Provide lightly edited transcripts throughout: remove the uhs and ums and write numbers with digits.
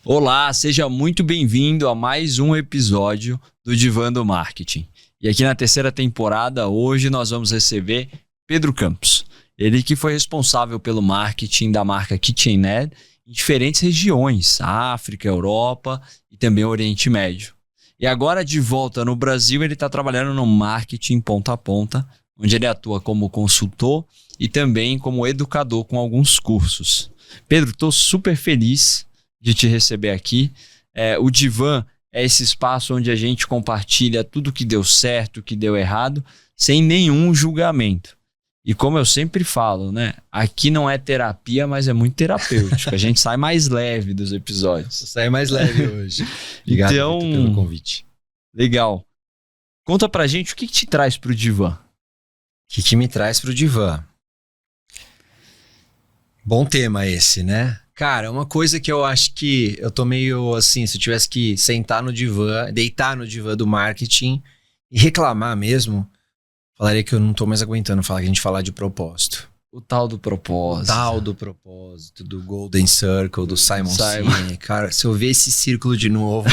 Olá, seja muito bem-vindo a mais um episódio do Divã do Marketing. E aqui na terceira temporada, hoje nós vamos receber Pedro Campos. Ele que foi responsável pelo marketing da marca KitchenAid em diferentes regiões, África, Europa e também Oriente Médio. E agora, de volta no Brasil, ele está trabalhando no marketing ponta a ponta, onde ele atua como consultor e também como educador com alguns cursos. Pedro, estou super feliz de te receber aqui. O Divã é esse espaço onde a gente compartilha tudo que deu certo, que deu errado, sem nenhum julgamento. E como eu sempre falo, né? Aqui não é terapia, mas é muito terapêutico. A gente sai mais leve dos episódios. Sai mais leve hoje. Obrigado, então, Victor, pelo convite. Legal. Conta pra gente o que te traz pro Divã. O que me traz pro Divã? Bom tema esse, né? Cara, uma coisa que eu acho que eu tô meio assim, se eu tivesse que sentar no divã, deitar no divã do marketing e reclamar mesmo, falaria que eu não tô mais aguentando falar que a gente falar de propósito. O tal do propósito. O tal do propósito, do Golden Circle, do Simon Sinek. Cara, se eu ver esse círculo de novo...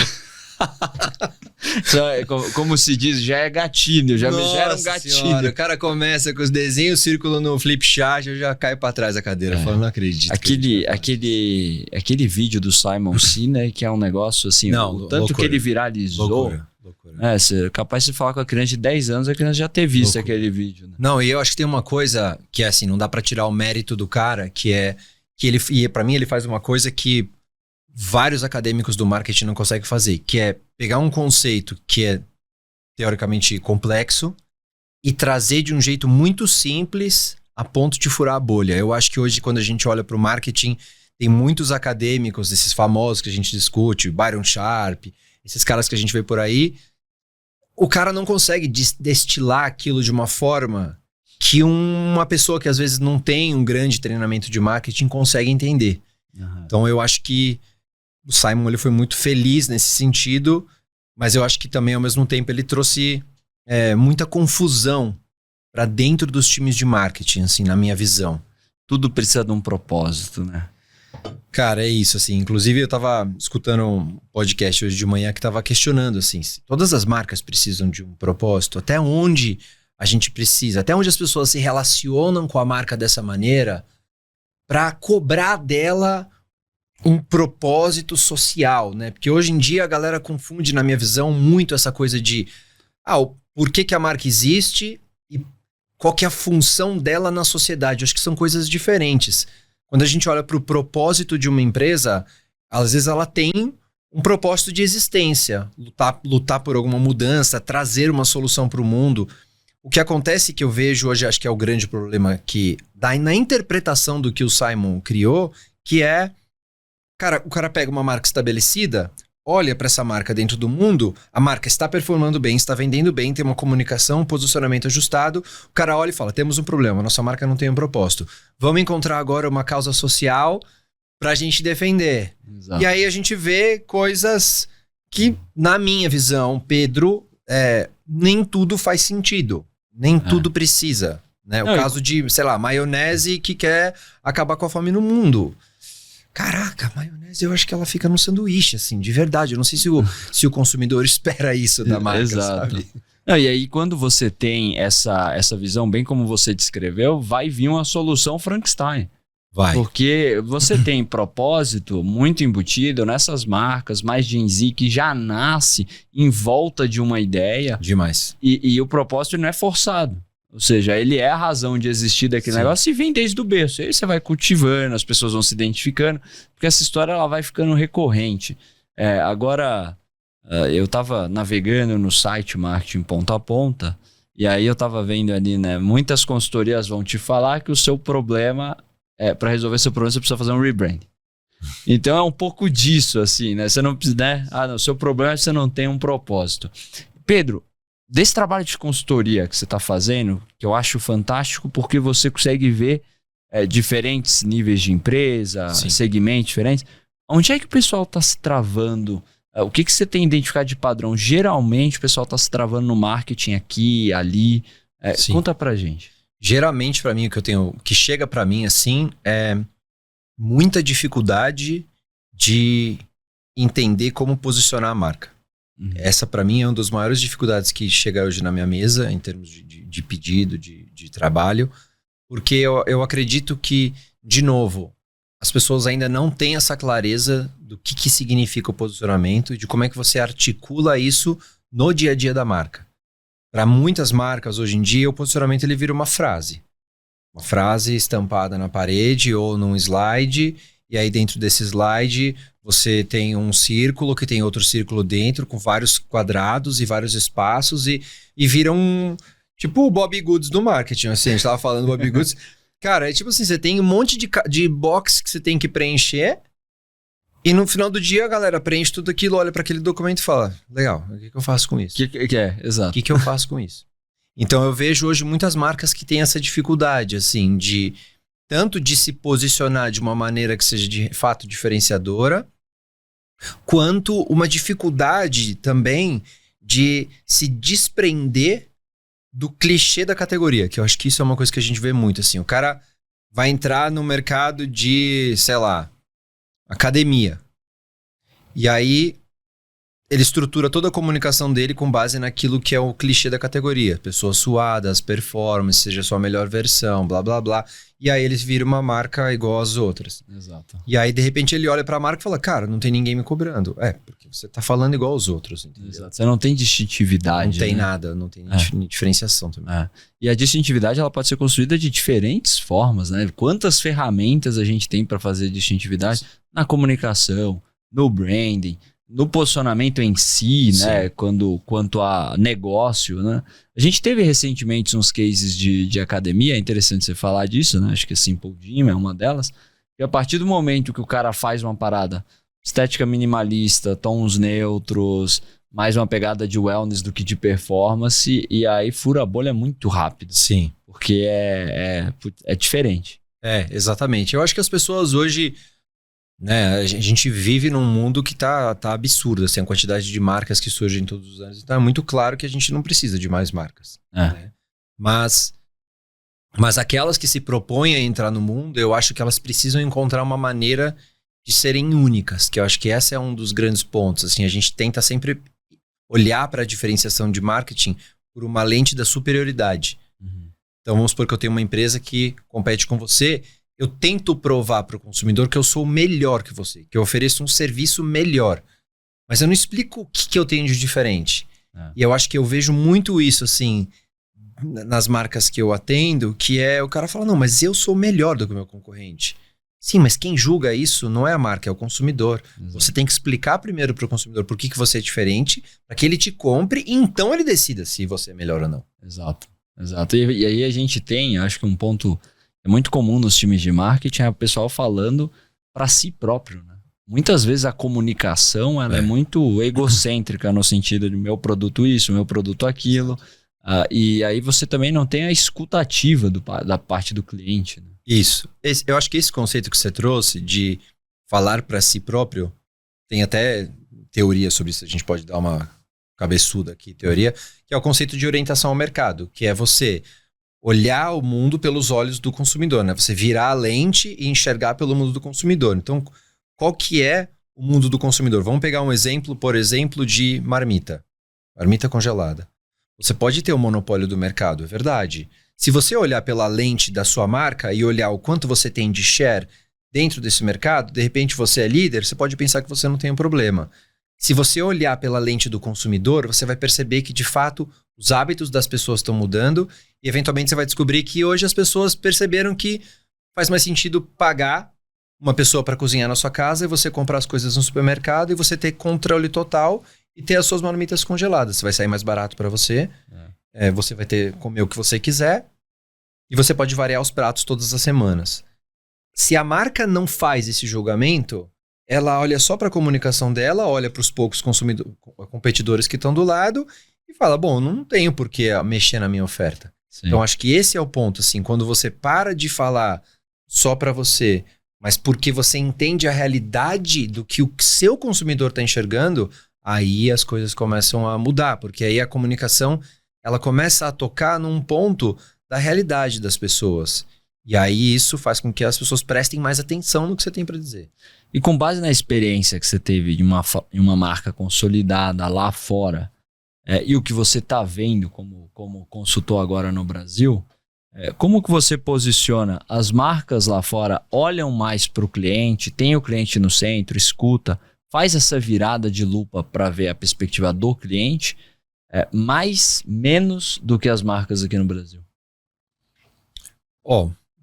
Como se diz, já é gatilho, já me gera um gatilho. Senhora, o cara começa com os desenhos, o círculo no flip chart, eu já caio pra trás da cadeira, falando, não acredito. Aquele vídeo do Simon Sinek, que é um negócio assim, o tanto loucura, que ele viralizou. Loucura. Você é capaz de falar com a criança de 10 anos, a criança já ter visto aquele vídeo. Né? Não, e eu acho que tem uma coisa que é assim, não dá pra tirar o mérito do cara, que é que ele, e pra mim ele faz uma coisa que vários acadêmicos do marketing não conseguem fazer, que é pegar um conceito que é teoricamente complexo e trazer de um jeito muito simples a ponto de furar a bolha. Eu acho que hoje, quando a gente olha para o marketing, tem muitos acadêmicos, esses famosos que a gente discute, Byron Sharp, esses caras que a gente vê por aí, o cara não consegue destilar aquilo de uma forma que uma pessoa que às vezes não tem um grande treinamento de marketing consegue entender. Uhum. Então eu acho que o Simon ele foi muito feliz nesse sentido, mas eu acho que também, ao mesmo tempo, ele trouxe muita confusão para dentro dos times de marketing, assim, na minha visão. Tudo precisa de um propósito, né? Cara, é isso, assim. Inclusive, eu tava escutando um podcast hoje de manhã que tava questionando, assim, se todas as marcas precisam de um propósito, até onde a gente precisa, até onde as pessoas se relacionam com a marca dessa maneira para cobrar dela um propósito social, né? Porque hoje em dia a galera confunde, na minha visão, muito essa coisa de por que a marca existe e qual que é a função dela na sociedade. Eu acho que são coisas diferentes. Quando a gente olha para o propósito de uma empresa, às vezes ela tem um propósito de existência, lutar por alguma mudança, trazer uma solução para o mundo. O que acontece que eu vejo hoje, acho que é o grande problema que dá na interpretação do que o Simon criou, que é o cara pega uma marca estabelecida, olha para essa marca dentro do mundo, a marca está performando bem, está vendendo bem, tem uma comunicação, um posicionamento ajustado, o cara olha e fala, temos um problema, nossa marca não tem um propósito. Vamos encontrar agora uma causa social pra gente defender. Exato. E aí a gente vê coisas que, na minha visão, Pedro, nem tudo faz sentido, nem tudo precisa. Né? O caso de, sei lá, maionese que quer acabar com a fome no mundo. Caraca, a maionese eu acho que ela fica no sanduíche, assim, de verdade. Eu não sei se o consumidor espera isso da marca, exato. Sabe? Não, e aí quando você tem essa visão, bem como você descreveu, vai vir uma solução Frankenstein. Vai. Porque você tem propósito muito embutido nessas marcas mais Gen Z que já nasce em volta de uma ideia. Demais. E o propósito não é forçado. Ou seja, ele é a razão de existir daquele negócio e vem desde o berço. Aí você vai cultivando, as pessoas vão se identificando, porque essa história ela vai ficando recorrente. Agora, eu estava navegando no site Marketing Ponta a Ponta, e aí eu estava vendo ali, né? Muitas consultorias vão te falar que o seu problema, para resolver seu problema, você precisa fazer um rebrand. Então é um pouco disso, assim, né? Você não precisa, né? O seu problema é que você não tem um propósito. Pedro, desse trabalho de consultoria que você está fazendo, que eu acho fantástico, porque você consegue ver diferentes níveis de empresa, Sim. segmentos diferentes. Onde é que o pessoal está se travando? O que você tem identificado de padrão? Geralmente o pessoal está se travando no marketing aqui, ali. Conta pra gente. Geralmente, para mim, o que chega para mim assim é muita dificuldade de entender como posicionar a marca. Essa, para mim, é uma das maiores dificuldades que chega hoje na minha mesa, em termos de pedido, de trabalho, porque eu acredito que, de novo, as pessoas ainda não têm essa clareza do que significa o posicionamento e de como é que você articula isso no dia a dia da marca. Para muitas marcas, hoje em dia, o posicionamento ele vira uma frase. Uma frase estampada na parede ou num slide, e aí dentro desse slide você tem um círculo que tem outro círculo dentro, com vários quadrados e vários espaços, e vira um... Tipo o Bob Goods do marketing, assim, a gente tava falando do Bob Goods. Cara, é tipo assim, você tem um monte de box que você tem que preencher, e no final do dia a galera preenche tudo aquilo, olha para aquele documento e fala, legal, o que eu faço com isso? Exato. O que eu faço com isso? Então eu vejo hoje muitas marcas que têm essa dificuldade, assim, tanto de se posicionar de uma maneira que seja de fato diferenciadora, quanto uma dificuldade também de se desprender do clichê da categoria, que eu acho que isso é uma coisa que a gente vê muito, assim, o cara vai entrar no mercado de, sei lá, academia, e aí ele estrutura toda a comunicação dele com base naquilo que é o clichê da categoria. Pessoas suadas, performance, seja a sua melhor versão, blá, blá, blá. E aí eles viram uma marca igual às outras. Exato. E aí, de repente, ele olha pra marca e fala, cara, não tem ninguém me cobrando. Porque você tá falando igual aos outros, entendeu? Exato. Você não tem distintividade. Não tem nada, não tem diferenciação também. E a distintividade, ela pode ser construída de diferentes formas, né? Quantas ferramentas a gente tem para fazer distintividade? Na comunicação, no branding, no posicionamento em si, né? Quanto a negócio, né? A gente teve recentemente uns cases de academia, é interessante você falar disso, né? Acho que a Simple Gym é uma delas. E a partir do momento que o cara faz uma parada estética minimalista, tons neutros, mais uma pegada de wellness do que de performance, e aí fura a bolha muito rápido. Sim. Porque é diferente. Exatamente. Eu acho que as pessoas hoje... Né, a gente vive num mundo que tá absurdo, assim, a quantidade de marcas que surgem todos os anos. Então é muito claro que a gente não precisa de mais marcas. Né? Mas aquelas que se propõem a entrar no mundo, eu acho que elas precisam encontrar uma maneira de serem únicas, que eu acho que esse é um dos grandes pontos. Assim, a gente tenta sempre olhar para a diferenciação de marketing por uma lente da superioridade. Então vamos supor que eu tenho uma empresa que compete com você. Eu tento provar para o consumidor que eu sou melhor que você, que eu ofereço um serviço melhor. Mas eu não explico o que eu tenho de diferente. E eu acho que eu vejo muito isso, assim, nas marcas que eu atendo, que é o cara fala, não, mas eu sou melhor do que o meu concorrente. Sim, mas quem julga isso não é a marca, é o consumidor. Exato. Você tem que explicar primeiro para o consumidor por que você é diferente, para que ele te compre e então ele decida se você é melhor ou não. Exato. E aí a gente tem, acho que um ponto... É muito comum nos times de marketing o pessoal falando para si próprio, né? Muitas vezes a comunicação ela é muito egocêntrica no sentido de meu produto isso, meu produto aquilo. E aí você também não tem a escutativa da parte do cliente. Né? Isso. Eu acho que esse conceito que você trouxe de falar para si próprio, tem até teoria sobre isso, a gente pode dar uma cabeçuda aqui, teoria, que é o conceito de orientação ao mercado, que é você... olhar o mundo pelos olhos do consumidor, né? Você virar a lente e enxergar pelo mundo do consumidor. Então, qual que é o mundo do consumidor? Vamos pegar um exemplo, por exemplo, de marmita. Marmita congelada. Você pode ter o monopólio do mercado, é verdade. Se você olhar pela lente da sua marca e olhar o quanto você tem de share dentro desse mercado, de repente você é líder, você pode pensar que você não tem um problema. Se você olhar pela lente do consumidor, você vai perceber que, de fato, os hábitos das pessoas estão mudando e, eventualmente, você vai descobrir que hoje as pessoas perceberam que faz mais sentido pagar uma pessoa para cozinhar na sua casa e você comprar as coisas no supermercado e você ter controle total e ter as suas marmitas congeladas. Vai sair mais barato para você, você vai comer o que você quiser e você pode variar os pratos todas as semanas. Se a marca não faz esse julgamento... ela olha só para a comunicação dela, olha para os poucos competidores que estão do lado e fala, bom, não tenho por que mexer na minha oferta. Sim. Então, acho que esse é o ponto, assim, quando você para de falar só para você, mas porque você entende a realidade do que o seu consumidor está enxergando, aí as coisas começam a mudar, porque aí a comunicação ela começa a tocar num ponto da realidade das pessoas. E aí isso faz com que as pessoas prestem mais atenção no que você tem para dizer. E com base na experiência que você teve de uma marca consolidada lá fora, e o que você está vendo como consultor agora no Brasil, como que você posiciona as marcas lá fora? Olham mais para o cliente, tem o cliente no centro, escuta, faz essa virada de lupa para ver a perspectiva do cliente, menos do que as marcas aqui no Brasil?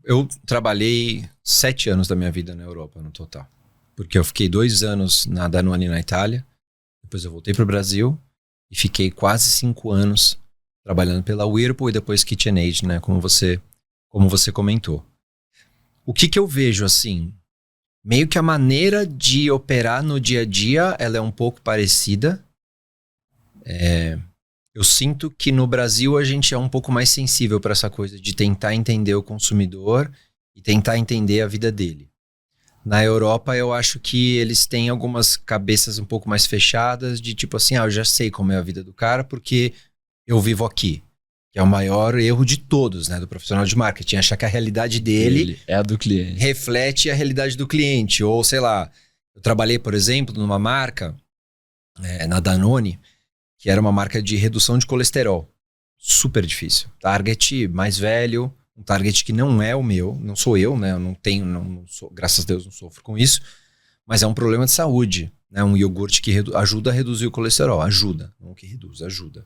Eu trabalhei 7 anos da minha vida na Europa no total. Porque eu fiquei 2 anos na Danone na Itália, depois eu voltei para o Brasil e fiquei quase 5 anos trabalhando pela Whirlpool e depois KitchenAid, né? Como você comentou. O que eu vejo, assim, meio que a maneira de operar no dia a dia, ela é um pouco parecida. Eu sinto que no Brasil a gente é um pouco mais sensível para essa coisa de tentar entender o consumidor e tentar entender a vida dele. Na Europa, eu acho que eles têm algumas cabeças um pouco mais fechadas de tipo assim, eu já sei como é a vida do cara porque eu vivo aqui. Que é o maior erro de todos, né? Do profissional de marketing. Achar que a realidade dele é a do cliente. Reflete a realidade do cliente. Ou, sei lá, eu trabalhei, por exemplo, numa marca, na Danone, que era uma marca de redução de colesterol. Super difícil. Target mais velho, um target que não é o meu, não sou eu, né? Eu não sou, graças a Deus não sofro com isso, mas é um problema de saúde, né? Um iogurte que ajuda a reduzir o colesterol, ajuda, não que reduz, ajuda.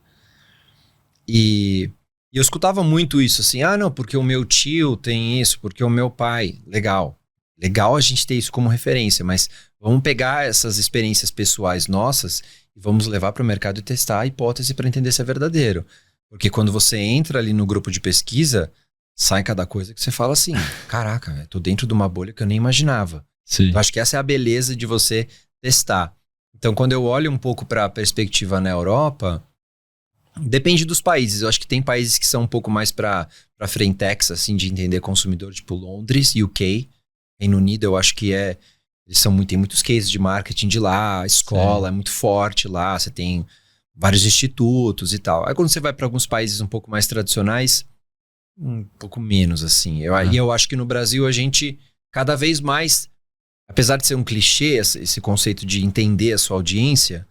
E eu escutava muito isso, assim, não, porque o meu tio tem isso, porque o meu pai, legal a gente ter isso como referência, mas vamos pegar essas experiências pessoais nossas e vamos levar para o mercado e testar a hipótese para entender se é verdadeiro. Porque quando você entra ali no grupo de pesquisa, sai cada coisa que você fala assim, caraca, tô dentro de uma bolha que eu nem imaginava. Sim. Eu acho que essa é a beleza de você testar. Então, quando eu olho um pouco para a perspectiva na Europa, depende dos países. Eu acho que tem países que são um pouco mais para frentex, assim, de entender consumidor, tipo Londres, UK, Reino Unido, eu acho que tem muitos cases de marketing de lá, a escola é muito forte lá, você tem vários institutos e tal. Aí quando você vai para alguns países um pouco mais tradicionais, um pouco menos, assim. E eu acho que no Brasil a gente, cada vez mais, apesar de ser um clichê, esse conceito de entender a sua audiência,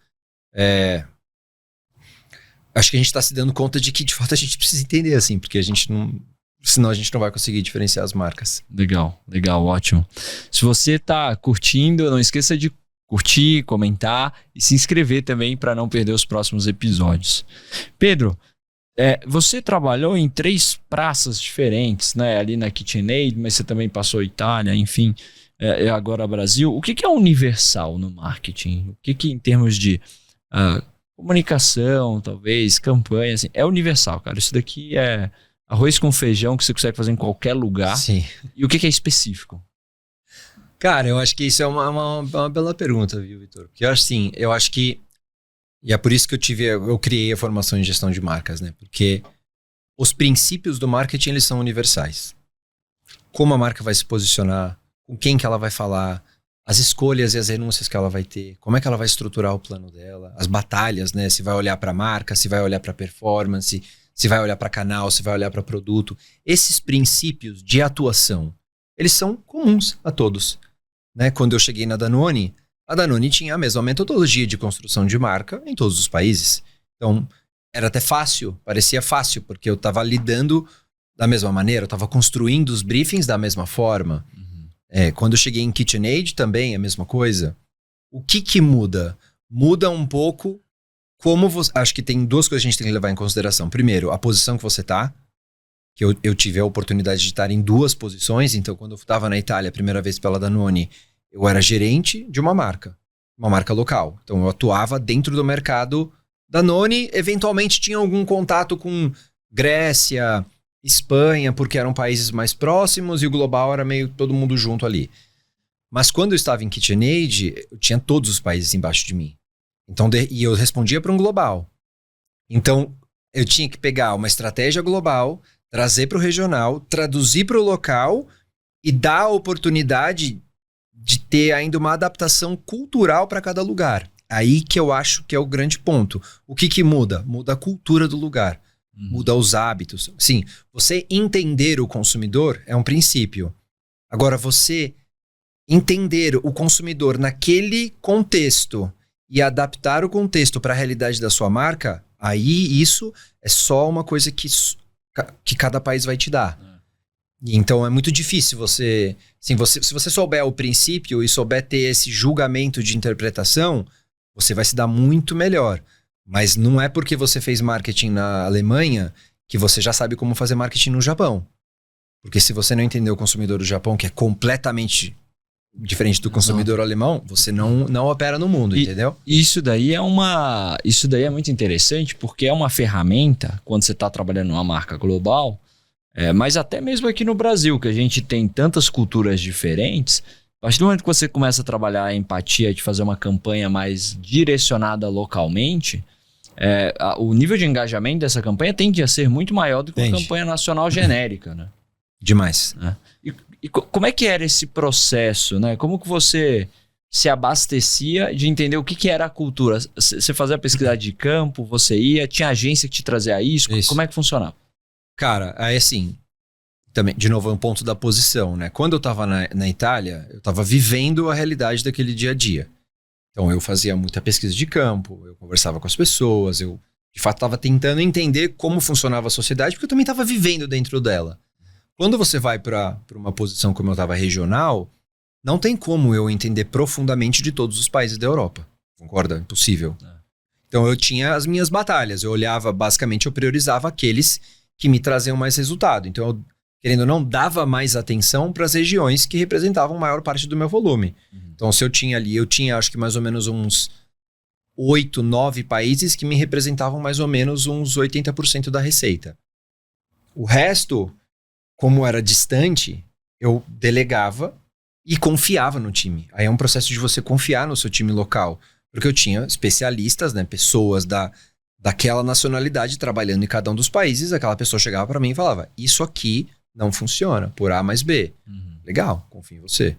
acho que a gente está se dando conta de que, de fato, a gente precisa entender, assim, porque a gente não... Senão a gente não vai conseguir diferenciar as marcas. Legal, ótimo. Se você está curtindo, não esqueça de curtir, comentar e se inscrever também para não perder os próximos episódios. Pedro, você trabalhou em 3 praças diferentes, né? Ali na KitchenAid, mas você também passou Itália, enfim, agora Brasil. O que é universal no marketing? O que em termos de comunicação, talvez, campanha, assim, é universal, cara. Isso daqui é arroz com feijão que você consegue fazer em qualquer lugar. Sim. E o que é específico? Cara, eu acho que isso é uma bela pergunta, viu, Vitor? Porque eu acho que... E é por isso que eu criei a formação em gestão de marcas, né? Porque os princípios do marketing, eles são universais. Como a marca vai se posicionar, com quem que ela vai falar, as escolhas e as renúncias que ela vai ter, como é que ela vai estruturar o plano dela, as batalhas, né? Se vai olhar para a marca, se vai olhar para performance, se vai olhar para canal, se vai olhar para produto. Esses princípios de atuação, eles são comuns a todos, né? Quando eu cheguei na Danone, a Danone tinha a mesma metodologia de construção de marca em todos os países. Então, era até fácil, parecia fácil, porque eu estava lidando da mesma maneira, eu estava construindo os briefings da mesma forma. Quando eu cheguei em KitchenAid também, a mesma coisa. O que muda? Muda um pouco como você... Acho que tem 2 coisas que a gente tem que levar em consideração. Primeiro, a posição que você tá, que eu tive a oportunidade de estar em 2 posições. Então, quando eu estava na Itália a primeira vez pela Danone, eu era gerente de uma marca local. Então, eu atuava dentro do mercado Danone, eventualmente tinha algum contato com Grécia, Espanha, porque eram países mais próximos e o global era meio todo mundo junto ali. Mas quando eu estava em KitchenAid, eu tinha todos os países embaixo de mim. Então, e eu respondia para um global. Então, eu tinha que pegar uma estratégia global, trazer para o regional, traduzir para o local e dar a oportunidade de ter ainda uma adaptação cultural para cada lugar. Aí que eu acho que é o grande ponto. O que muda? Muda a cultura do lugar. muda os hábitos. Sim, você entender o consumidor é um princípio. Agora, você entender o consumidor naquele contexto e adaptar o contexto para a realidade da sua marca, aí isso é só uma coisa que cada país vai te dar. Então é muito difícil você... Assim, se você souber o princípio e souber ter esse julgamento de interpretação, você vai se dar muito melhor. Mas não é porque você fez marketing na Alemanha que você já sabe como fazer marketing no Japão. Porque se você não entender o consumidor do Japão, que é completamente diferente do consumidor alemão, você não opera no mundo, entendeu? Isso daí é muito interessante, porque é uma ferramenta, quando você está trabalhando numa marca global, mas até mesmo aqui no Brasil, que a gente tem tantas culturas diferentes, a partir do momento que você começa a trabalhar a empatia de fazer uma campanha mais direcionada localmente, o nível de engajamento dessa campanha tende a ser muito maior do que uma campanha nacional genérica, né? Demais. E como é que era esse processo, né? Como que você se abastecia de entender o que era a cultura? Você fazia a pesquisa de campo, você ia, tinha agência que te trazia isso? Como é que funcionava? Cara, aí assim, também, de novo, é um ponto da posição, né? Quando eu tava na Itália, eu tava vivendo a realidade daquele dia a dia. Então eu fazia muita pesquisa de campo, eu conversava com as pessoas, eu de fato tava tentando entender como funcionava a sociedade, porque eu também tava vivendo dentro dela. Quando você vai para uma posição como eu estava regional, não tem como eu entender profundamente de todos os países da Europa. Concorda? Impossível. Então eu tinha as minhas batalhas. Eu olhava, basicamente, eu priorizava aqueles que me traziam mais resultado. Então eu, querendo ou não, dava mais atenção para as regiões que representavam a maior parte do meu volume. Então se eu tinha ali, acho que mais ou menos uns 8, 9 países que me representavam mais ou menos uns 80% da receita. O resto... Como era distante, eu delegava e confiava no time. Aí é um processo de você confiar no seu time local. Porque eu tinha especialistas, né, pessoas daquela nacionalidade trabalhando em cada um dos países. Aquela pessoa chegava para mim e falava, isso aqui não funciona, por A mais B. Legal, confio em você.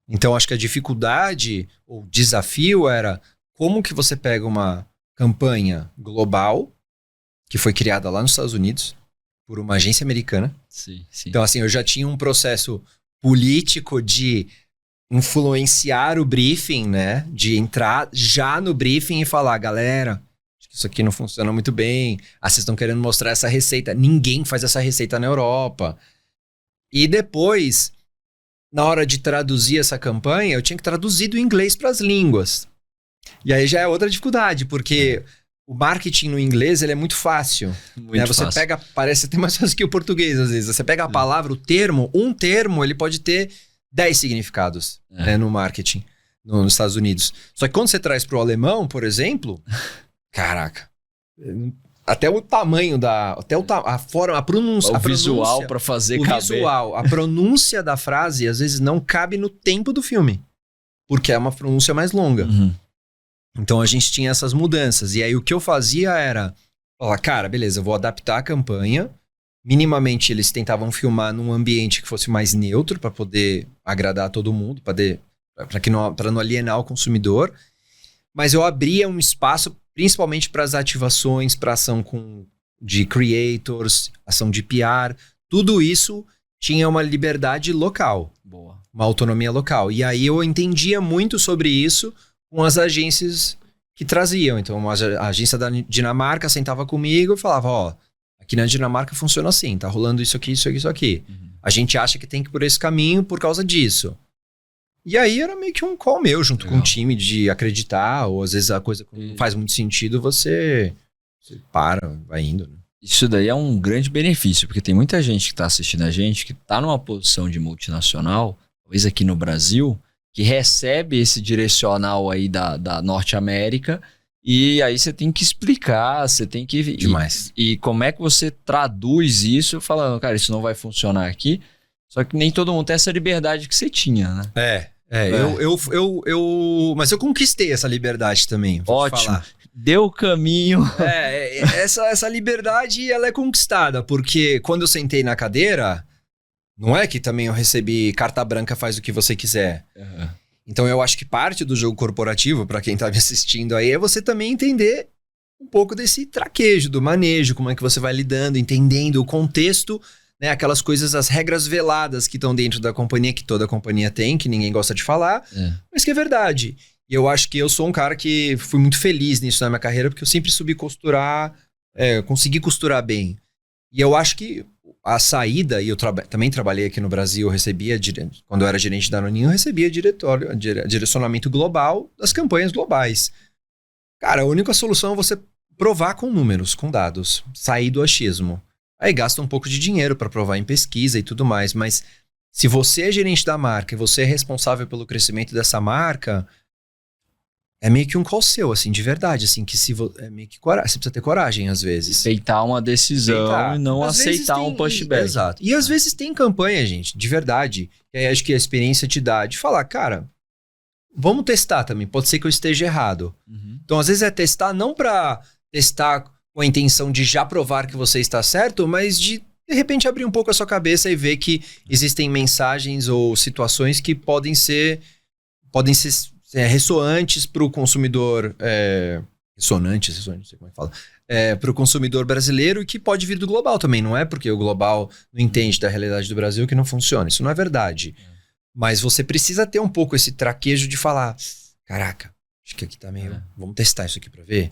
Então acho que a dificuldade ou desafio era como que você pega uma campanha global que foi criada lá nos Estados Unidos por uma agência americana. Sim. Então, assim, eu já tinha um processo político de influenciar o briefing, né? De entrar já no briefing e falar, galera, isso aqui não funciona muito bem. Vocês estão querendo mostrar essa receita. Ninguém faz essa receita na Europa. E depois, na hora de traduzir essa campanha, eu tinha que traduzir do inglês para as línguas. E aí já é outra dificuldade, porque... O marketing no inglês, ele é muito fácil. Você fácil. Pega, parece até mais fácil que o português, às vezes. Você pega a palavra, o termo, um termo, ele pode ter 10 significados né, no marketing nos Estados Unidos. Só que quando você traz para o alemão, por exemplo, caraca, até o tamanho a forma, a pronúncia. O visual para fazer caber. Visual, a pronúncia da frase, às vezes, não cabe no tempo do filme. Porque é uma pronúncia mais longa. Então a gente tinha essas mudanças. E aí o que eu fazia era falar, cara, beleza, eu vou adaptar a campanha. Minimamente eles tentavam filmar num ambiente que fosse mais neutro para poder agradar todo mundo, para não alienar o consumidor. Mas eu abria um espaço principalmente para as ativações, para ação de creators, ação de PR. Tudo isso tinha uma liberdade local. Boa. Uma autonomia local. E aí eu entendia muito sobre isso com as agências que traziam. Então, a agência da Dinamarca sentava comigo e falava, ó, aqui na Dinamarca funciona assim, tá rolando isso aqui, isso aqui, isso aqui. A gente acha que tem que ir por esse caminho por causa disso. E aí era meio que um call meu, junto com o time, de acreditar, ou às vezes a coisa não faz muito sentido, você para, vai indo, né? Isso daí é um grande benefício, porque tem muita gente que tá assistindo a gente, que tá numa posição de multinacional, talvez aqui no Brasil, que recebe esse direcional aí da Norte América, e aí você tem que explicar, você tem que... Demais. E como é que você traduz isso falando, cara, isso não vai funcionar aqui, só que nem todo mundo tem essa liberdade que você tinha, né? Mas eu conquistei essa liberdade também. Ótimo. Deu o caminho. Essa liberdade, ela é conquistada, porque quando eu sentei na cadeira... Não é que também eu recebi carta branca, faz o que você quiser. Então eu acho que parte do jogo corporativo, para quem tá me assistindo aí, é você também entender um pouco desse traquejo, do manejo, como é que você vai lidando, entendendo o contexto, né? Aquelas coisas, as regras veladas que estão dentro da companhia, que toda companhia tem, que ninguém gosta de falar, mas que é verdade. E eu acho que eu sou um cara que fui muito feliz nisso na minha carreira, porque eu sempre soube costurar, consegui costurar bem. E eu acho que a saída, e eu também trabalhei aqui no Brasil, eu recebia, quando eu era gerente da Anoninho, eu recebia direcionamento global das campanhas globais. Cara, a única solução é você provar com números, com dados, sair do achismo. Aí gasta um pouco de dinheiro para provar em pesquisa e tudo mais, mas se você é gerente da marca e você é responsável pelo crescimento dessa marca, é meio que um call seu, assim, de verdade, assim, que é meio que você precisa ter coragem, às vezes. Aceitar uma decisão e não aceitar um pushback. Exato. E às vezes tem campanha, gente, de verdade, e aí acho que a experiência te dá de falar, cara, vamos testar também, pode ser que eu esteja errado. Então, às vezes é testar não para testar com a intenção de já provar que você está certo, mas de repente abrir um pouco a sua cabeça e ver que existem mensagens ou situações que podem ser ressoantes para o consumidor, ressonantes, não sei como é que fala, para o consumidor brasileiro e que pode vir do global também. Não é porque o global não entende da realidade do Brasil que não funciona. Isso não é verdade. Mas você precisa ter um pouco esse traquejo de falar, caraca, acho que aqui tá meio... Vamos testar isso aqui para ver?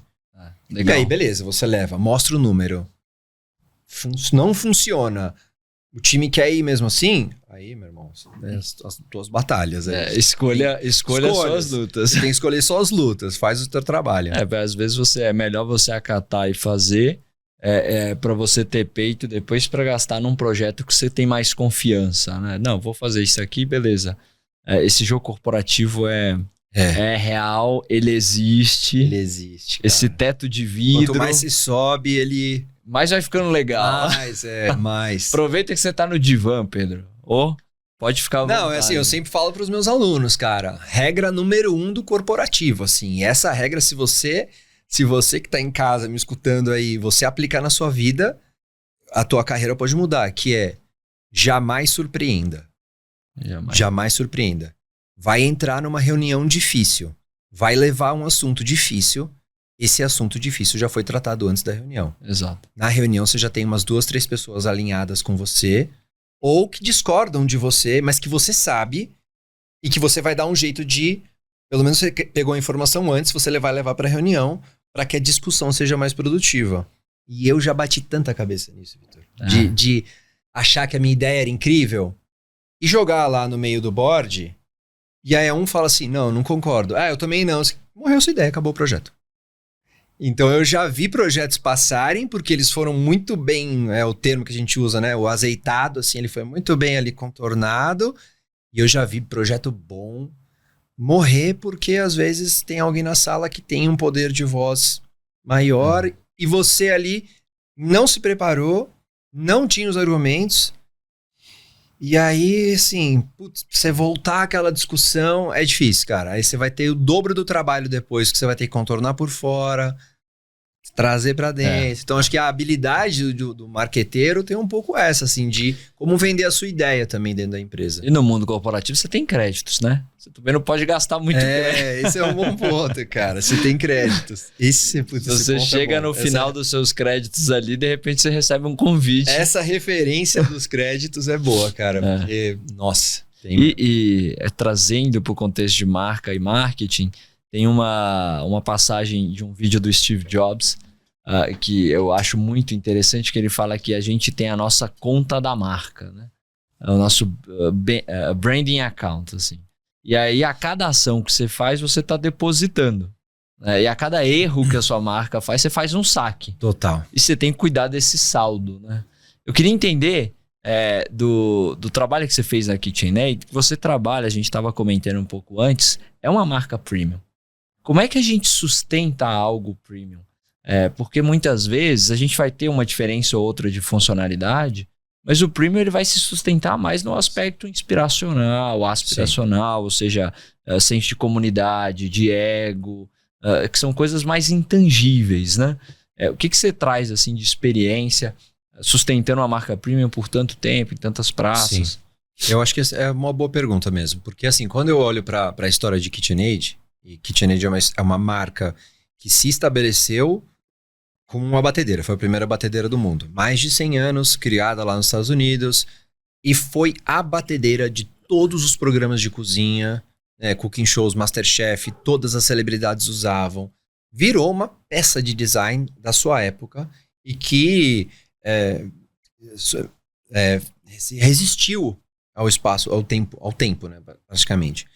Legal. E aí, beleza, você leva, mostra o número. Não funciona. O time quer ir mesmo assim? Aí, meu irmão, as tuas batalhas. Escolha suas lutas. Você tem que escolher só as lutas, faz o teu trabalho. Às vezes é melhor você acatar e fazer para você ter peito depois para gastar num projeto que você tem mais confiança, né? Não, vou fazer isso aqui, beleza. Esse jogo corporativo é real, ele existe. Ele existe, cara. Esse teto de vidro. Quanto mais se sobe, ele... mais vai ficando legal. Mais. Aproveita que você tá no divã, Pedro. Pode ficar à vontade. Não, é assim, eu sempre falo pros meus alunos, cara. Regra número 1 do corporativo, assim. Essa regra, se você que tá em casa me escutando aí, você aplicar na sua vida, a tua carreira pode mudar, que é jamais surpreenda. Jamais surpreenda. Vai entrar numa reunião difícil. Vai levar um assunto difícil. Esse assunto difícil já foi tratado antes da reunião. Exato. Na reunião você já tem umas 2, 3 pessoas alinhadas com você, ou que discordam de você, mas que você sabe e que você vai dar um jeito de... Pelo menos você pegou a informação antes, você vai levar pra reunião para que a discussão seja mais produtiva. E eu já bati tanta cabeça nisso, Vitor. De achar que a minha ideia era incrível e jogar lá no meio do board, e aí um fala assim, não concordo. Eu também não. Morreu sua ideia, acabou o projeto. Então eu já vi projetos passarem, porque eles foram muito bem, o termo que a gente usa, né? O azeitado, assim, ele foi muito bem ali contornado. E eu já vi projeto bom morrer, porque às vezes tem alguém na sala que tem um poder de voz maior e você ali não se preparou, não tinha os argumentos. E aí, assim, você voltar àquela discussão é difícil, cara. Aí você vai ter o dobro do trabalho depois, que você vai ter que contornar por fora, trazer pra dentro. Então, acho que a habilidade do marqueteiro tem um pouco essa, assim, de como vender a sua ideia também dentro da empresa. E no mundo corporativo você tem créditos, né? Você também não pode gastar muito crédito. Esse é um bom ponto, cara. Você tem créditos. Se você chega no final dos seus créditos ali, de repente você recebe um convite. Essa referência dos créditos é boa, cara. Porque, nossa... trazendo para o contexto de marca e marketing, tem uma passagem de um vídeo do Steve Jobs que eu acho muito interessante, que ele fala que a gente tem a nossa conta da marca, né? O nosso branding account, assim. E aí, a cada ação que você faz, você está depositando. Né? E a cada erro que a sua marca faz, você faz um saque. Total. E você tem que cuidar desse saldo, né? Eu queria entender... do trabalho que você fez na KitchenAid, que você trabalha, a gente estava comentando um pouco antes, é uma marca premium. Como é que a gente sustenta algo premium? Porque muitas vezes a gente vai ter uma diferença ou outra de funcionalidade, mas o premium ele vai se sustentar mais no aspecto inspiracional, aspiracional, ou seja, senso de comunidade, de ego, que são coisas mais intangíveis, né? O que você traz assim, de experiência sustentando uma marca premium por tanto tempo, em tantas praças? Sim. Eu acho que é uma boa pergunta mesmo. Porque assim, quando eu olho para a história de KitchenAid, e KitchenAid é uma marca que se estabeleceu com uma batedeira. Foi a primeira batedeira do mundo. Mais de 100 anos, criada lá nos Estados Unidos. E foi a batedeira de todos os programas de cozinha, cooking shows, Masterchef, todas as celebridades usavam. Virou uma peça de design da sua época e que resistiu ao espaço, ao tempo, né, praticamente.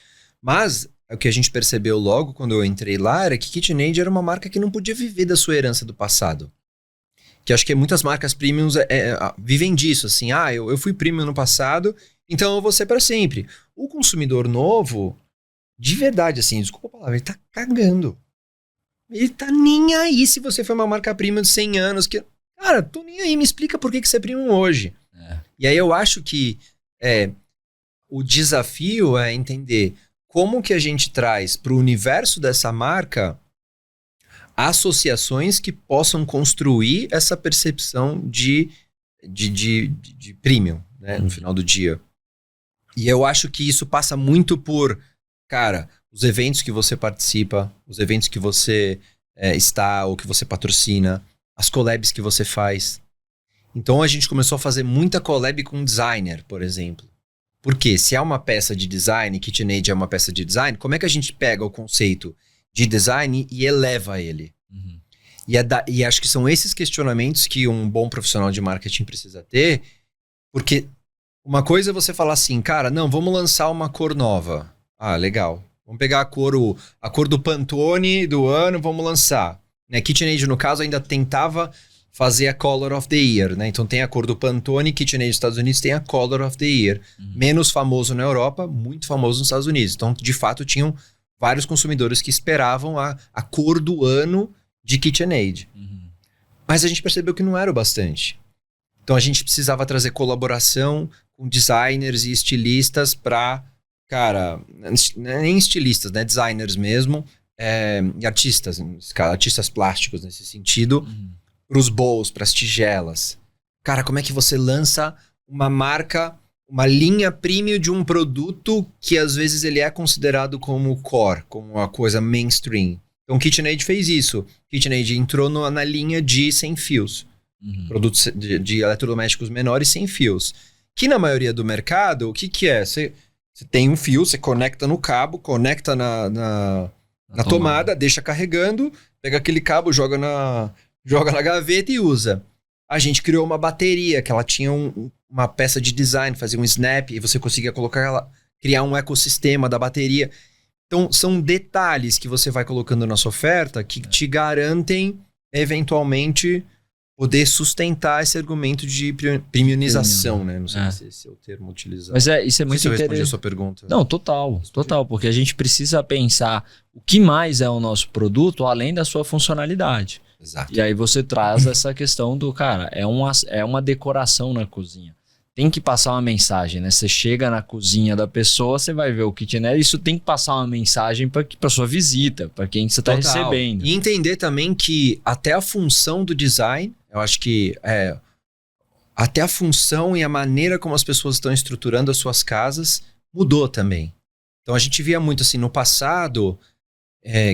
Mas o que a gente percebeu logo quando eu entrei lá era que KitchenAid era uma marca que não podia viver da sua herança do passado. Que acho que muitas marcas premiums vivem disso, assim, eu fui premium no passado, então eu vou ser para sempre. O consumidor novo, de verdade, assim, desculpa a palavra, ele tá cagando. Ele tá nem aí se você foi uma marca premium de 100 anos, que, cara, tô nem aí, me explica por que você é premium hoje. E aí eu acho que o desafio é entender como que a gente traz para o universo dessa marca associações que possam construir essa percepção de premium, né, no final do dia. E eu acho que isso passa muito por, cara, os eventos que você participa, os eventos que você está ou que você patrocina, as collabs que você faz. Então a gente começou a fazer muita collab com designer, por exemplo. Porque se é uma peça de design, KitchenAid é uma peça de design, como é que a gente pega o conceito de design e eleva ele? Uhum. E acho que são esses questionamentos que um bom profissional de marketing precisa ter, porque uma coisa é você falar assim, cara, não, vamos lançar uma cor nova. Ah, legal. Vamos pegar a cor do Pantone do ano, vamos lançar. Né? KitchenAid, no caso, ainda tentava fazer a Color of the Year, né? Então tem a cor do Pantone, KitchenAid dos Estados Unidos tem a Color of the Year. Uhum. Menos famoso na Europa, muito famoso nos Estados Unidos. Então, de fato, tinham vários consumidores que esperavam a cor do ano de KitchenAid. Uhum. Mas a gente percebeu que não era o bastante. Então a gente precisava trazer colaboração com designers e estilistas para, cara, nem estilistas, né? Designers mesmo, e artistas plásticos nesse sentido. Uhum. Para os bowls, para as tigelas. Cara, como é que você lança uma marca, uma linha premium de um produto que às vezes ele é considerado como core, como uma coisa mainstream. Então KitchenAid fez isso. KitchenAid entrou na linha de sem fios. Uhum. Produtos de eletrodomésticos menores sem fios. Que na maioria do mercado, o que é? Você tem um fio, você conecta no cabo, conecta na tomada, deixa carregando, pega aquele cabo, joga na gaveta e usa. A gente criou uma bateria, que ela tinha uma peça de design, fazia um snap, e você conseguia criar um ecossistema da bateria. Então, são detalhes que você vai colocando na sua oferta que te garantem, eventualmente, poder sustentar esse argumento de premiumização, né? Não sei se esse é o termo utilizado. Mas isso é muito interessante. Eu respondi a sua pergunta. Não, total, porque a gente precisa pensar o que mais é o nosso produto, além da sua funcionalidade. Exato. E aí você traz essa questão do, cara, é uma decoração na cozinha. Tem que passar uma mensagem, né? Você chega na cozinha da pessoa, você vai ver o KitchenAid, isso tem que passar uma mensagem para sua visita, para quem você está recebendo. E entender também que até a função do design, eu acho que até a função e a maneira como as pessoas estão estruturando as suas casas mudou também. Então a gente via muito assim, no passado,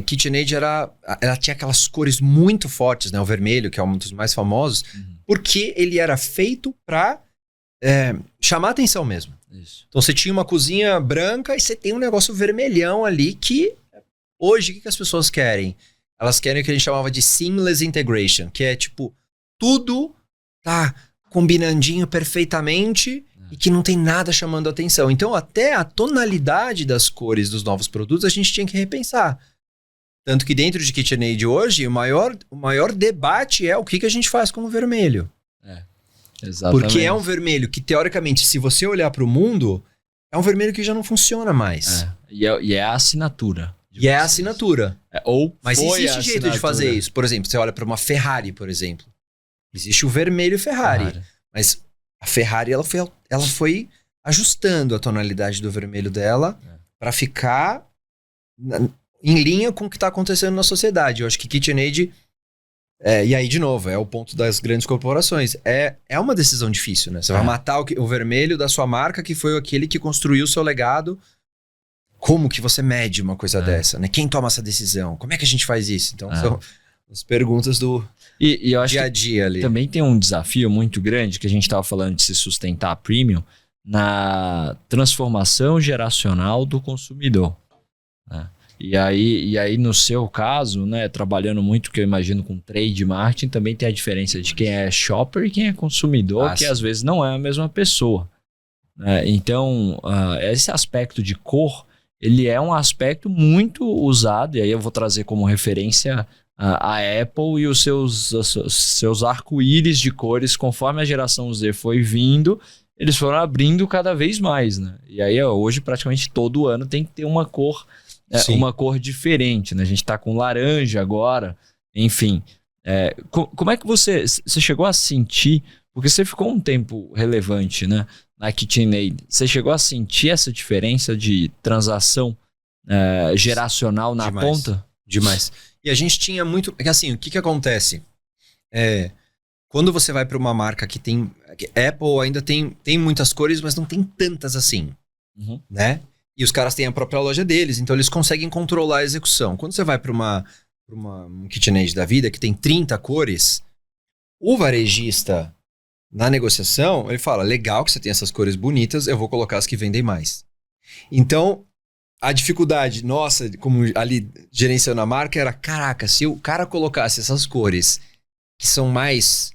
KitchenAid ela tinha aquelas cores muito fortes, né? O vermelho, que é um dos mais famosos, porque ele era feito para chamar atenção mesmo. Isso. Então você tinha uma cozinha branca e você tem um negócio vermelhão ali que hoje o que as pessoas querem? Elas querem o que a gente chamava de seamless integration, que é tipo, tudo tá combinandinho perfeitamente e que não tem nada chamando atenção. Então até a tonalidade das cores dos novos produtos a gente tinha que repensar. Tanto que dentro de KitchenAid hoje, o maior debate é o que a gente faz com o vermelho. Exatamente. Porque é um vermelho que, teoricamente, se você olhar para o mundo, é um vermelho que já não funciona mais. E é a assinatura. E é a assinatura. Mas existe jeito de fazer isso. Por exemplo, você olha para uma Ferrari, por exemplo. Existe o vermelho Ferrari. Mas a Ferrari, ela foi ajustando a tonalidade do vermelho dela para ficar em linha com o que está acontecendo na sociedade. Eu acho que KitchenAid... e aí, de novo, é o ponto das grandes corporações. É uma decisão difícil, né? Você vai matar o vermelho da sua marca, que foi aquele que construiu o seu legado. Como que você mede uma coisa dessa, né? Quem toma essa decisão? Como é que a gente faz isso? Então, as perguntas do E eu acho dia a dia ali. também tem um desafio muito grande, que a gente estava falando de se sustentar premium, na transformação geracional do consumidor, né? E aí, no seu caso, né, trabalhando muito, que eu imagino com trade marketing, também tem a diferença de quem é shopper e quem é consumidor, que sim. às vezes não é a mesma pessoa, né? Então, esse aspecto de cor, ele é um aspecto muito usado, e aí eu vou trazer como referência a Apple e os seus arco-íris de cores, conforme a geração Z foi vindo, eles foram abrindo cada vez mais, né? E aí hoje praticamente todo ano tem que ter uma cor diferente, né? A gente tá com laranja agora, enfim. Como é que você chegou a sentir, porque você ficou um tempo relevante, né, na KitchenAid, você chegou a sentir essa diferença de transação geracional na ponta? Demais. E a gente tinha muito... É que assim, o que acontece? Quando você vai para uma marca que tem... Apple ainda tem muitas cores, mas não tem tantas assim, né? E os caras têm a própria loja deles, então eles conseguem controlar a execução. Quando você vai para uma KitchenAid da vida, que tem 30 cores, o varejista, na negociação, ele fala, legal que você tem essas cores bonitas, eu vou colocar as que vendem mais. Então, a dificuldade nossa, como ali gerenciando a marca, era, caraca, se o cara colocasse essas cores que são mais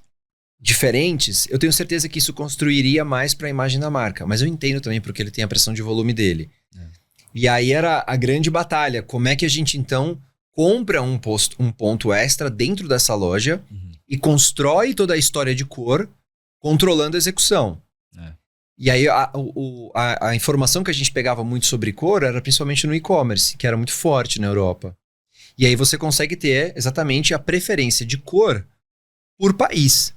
diferentes, eu tenho certeza que isso construiria mais para a imagem da marca. Mas eu entendo também porque ele tem a pressão de volume dele. E aí era a grande batalha. Como é que a gente, então, compra um ponto extra dentro dessa loja e constrói toda a história de cor, controlando a execução. E aí a informação que a gente pegava muito sobre cor era principalmente no e-commerce, que era muito forte na Europa. E aí você consegue ter exatamente a preferência de cor por país.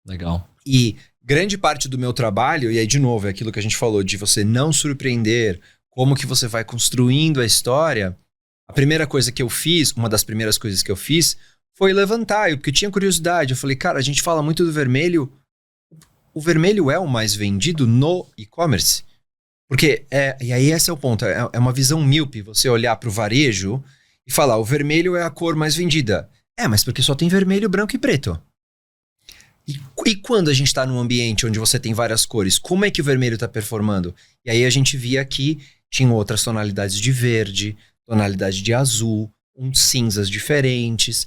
Legal. E grande parte do meu trabalho, e aí de novo, é aquilo que a gente falou, de você não surpreender, como que você vai construindo a história. A primeira coisa que eu fiz, uma das primeiras coisas que eu fiz, foi levantar, porque eu tinha curiosidade. Eu falei, cara, a gente fala muito do vermelho. O vermelho é o mais vendido no e-commerce? Porque, e aí esse é o ponto, é uma visão míope, você olhar para o varejo e falar, o vermelho é a cor mais vendida. Mas porque só tem vermelho, branco e preto. E quando a gente está num ambiente onde você tem várias cores, como é que o vermelho está performando? E aí a gente via que tinha outras tonalidades de verde, tonalidade de azul, uns cinzas diferentes.